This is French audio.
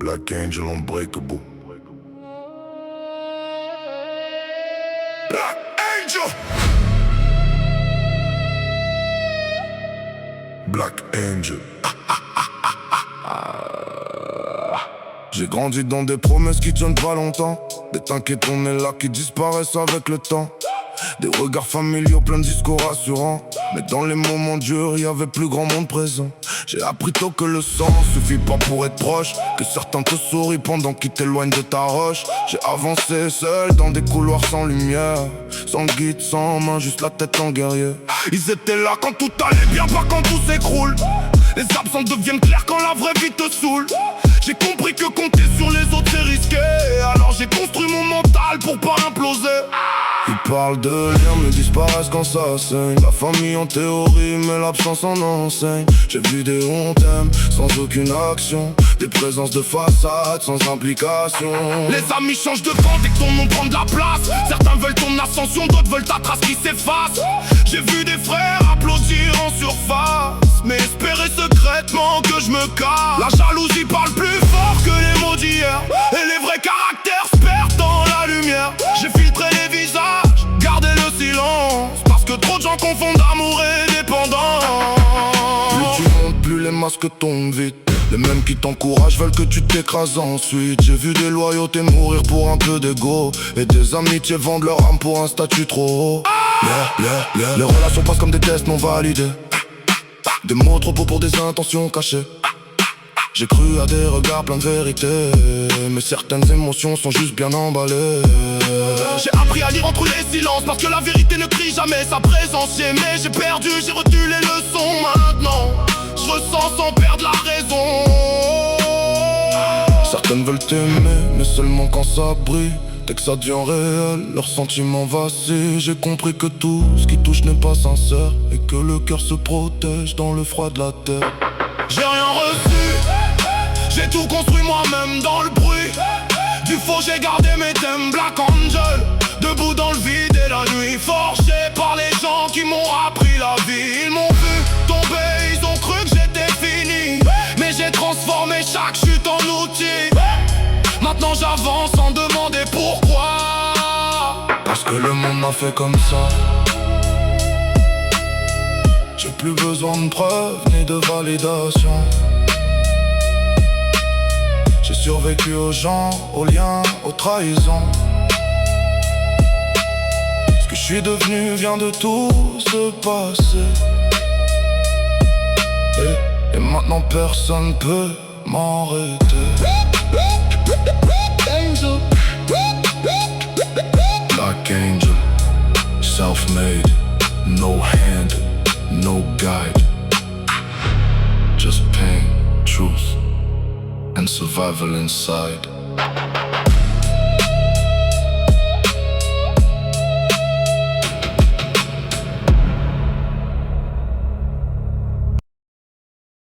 Black Angel Unbreakable. Black Angel. Black Angel. J'ai grandi dans des promesses qui tiennent pas longtemps. Des t'inquiète on est là qui disparaissent avec le temps. Des regards familiaux, plein de discours rassurants. Mais dans les moments durs, y avait plus grand monde présent. J'ai appris tôt que le sang suffit pas pour être proche, que certains te sourient pendant qu'ils t'éloignent de ta roche. J'ai avancé seul dans des couloirs sans lumière, sans guide, sans main, juste la tête en guerrier. Ils étaient là quand tout allait bien, pas quand tout s'écroule. Les absents deviennent clairs quand la vraie vie te saoule. J'ai compris que compter sur les autres c'est risqué, alors j'ai construit mon mental pour pas imploser. Ils parlent de liens mais disparaissent quand ça saigne. La famille en théorie mais l'absence en enseigne. J'ai vu des on t'aime sans aucune action, des présences de façade sans implication. Les amis changent de camp dès que ton nom prend de la place. Certains veulent ton ascension, d'autres veulent ta trace qui s'efface. J'ai vu des frères applaudir en surface, mais espérer secrètement que je me casse. La jalousie parle plus fort que les mots d'hier, et les vrais caractères se perdent dans la lumière. J'ai filtré les visages, gardé le silence, parce que trop de gens confondent amour et dépendance. Plus tu montes, plus les masques tombent vite. Les mêmes qui t'encouragent veulent que tu t'écrases ensuite. J'ai vu des loyautés mourir pour un peu d'ego, et des amitiés vendre leur âme pour un statut trop haut. Les relations passent comme des tests non validés, des mots trop beaux pour des intentions cachées. J'ai cru à des regards pleins de vérité, mais certaines émotions sont juste bien emballées. J'ai appris à lire entre les silences, parce que la vérité ne crie jamais sa présence. Mais j'ai perdu, j'ai retenu les leçons. Maintenant, je ressens sans perdre la raison. Certaines veulent t'aimer, mais seulement quand ça brille. Dès que ça devient réel, leurs sentiments vacillent. J'ai compris que tout ce qui touche n'est pas sincère, et que le cœur se protège dans le froid de la terre. J'ai rien reçu, j'ai tout construit moi-même dans le bruit. Du faux j'ai gardé mes thèmes, Black Angel, debout dans le vide et la nuit. Forgé par les gens qui m'ont appris la vie. Ils m'ont vu tomber, ils ont cru que j'étais fini, mais j'ai transformé chaque chute en outil. Maintenant j'avance sans demander pourquoi, parce que le monde m'a fait comme ça. J'ai plus besoin de preuves ni de validation. J'ai survécu aux gens, aux liens, aux trahisons. Ce que je suis devenu vient de tout se passer, et maintenant personne peut m'arrêter. Black Angel, self-made, no hand, no guide, just pain, truth, and survival inside.